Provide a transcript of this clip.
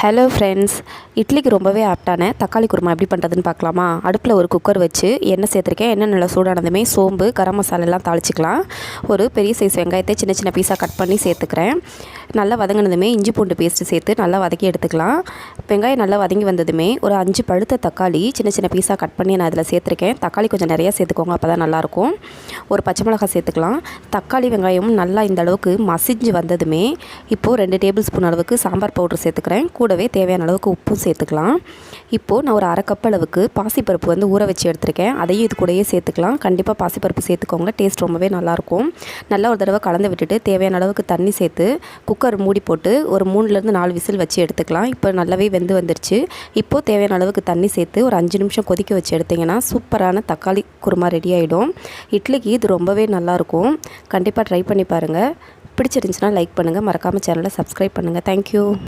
Hello friends, இட்லிக்கு ரொம்பவே ஆப்டான தக்காளி குருமா எப்படி பண்ணுறதுன்னு பார்க்கலாமா? அடுப்பில் ஒரு குக்கர் வச்சு எண்ணெய் சேர்த்துருக்கேன். எண்ணெய் நல்லா சூடானதுமே சோம்பு, கரம் மசாலெல்லாம் தாளிச்சிக்கலாம். ஒரு பெரிய சைஸ் வெங்காயத்தை சின்ன சின்ன பீஸாக கட் பண்ணி சேர்த்துக்கிறேன். நல்லா வதங்கினதுமே இஞ்சி பூண்டு பேஸ்ட்டு சேர்த்து நல்லா வதக்கி எடுத்துக்கலாம். வெங்காயம் நல்லா வதங்கி வந்ததுமே ஒரு 5 பழுத்த தக்காளி சின்ன சின்ன பீஸாக கட் பண்ணி நான் அதில் சேர்த்துருக்கேன். தக்காளி கொஞ்சம் நிறையா சேர்த்துக்கோங்க, அப்போ தான் நல்லாயிருக்கும். ஒரு பச்சை மிளகாய் சேர்த்துக்கலாம். தக்காளி வெங்காயம் நல்லா இந்த அளவுக்கு மசிஞ்சு வந்ததுமே இப்போது 2 டேபிள் ஸ்பூன் அளவுக்கு சாம்பார் பவுடர் சேர்த்துக்கிறேன். கூடவே தேவையான அளவுக்கு உப்பும் சேர்த்துக்கலாம். இப்போது நான் ஒரு 1/2 கப் அளவுக்கு பாசிப்பருப்பு ஊற வச்சு எடுத்துருக்கேன். அதையும் இது கூடயே சேர்த்துக்கலாம். கண்டிப்பாக பாசிப்பருப்பு சேர்த்துக்கோங்க, டேஸ்ட் ரொம்பவே நல்லாயிருக்கும். நல்லா ஒரு தடவை கலந்து விட்டுட்டு தேவையான அளவுக்கு தண்ணி சேர்த்து குக்கர் மூடி போட்டு ஒரு 3லேருந்து 4 விசில் வச்சு எடுத்துக்கலாம். இப்போ நல்லாவே வெந்து வந்துருச்சு. இப்போது தேவையான அளவுக்கு தண்ணி சேர்த்து ஒரு 5 நிமிஷம் கொதிக்க வச்சு எடுத்திங்கன்னா சூப்பரான தக்காளி குருமா ரெடி ஆகிடும். இட்லிக்கு இது ரொம்பவே நல்லாயிருக்கும். கண்டிப்பாக ட்ரை பண்ணி பாருங்கள். பிடிச்சிருந்துச்சுன்னா லைக் பண்ணுங்கள், மறக்காமல் சேனலை சப்ஸ்கிரைப் பண்ணுங்கள். தேங்க்யூ.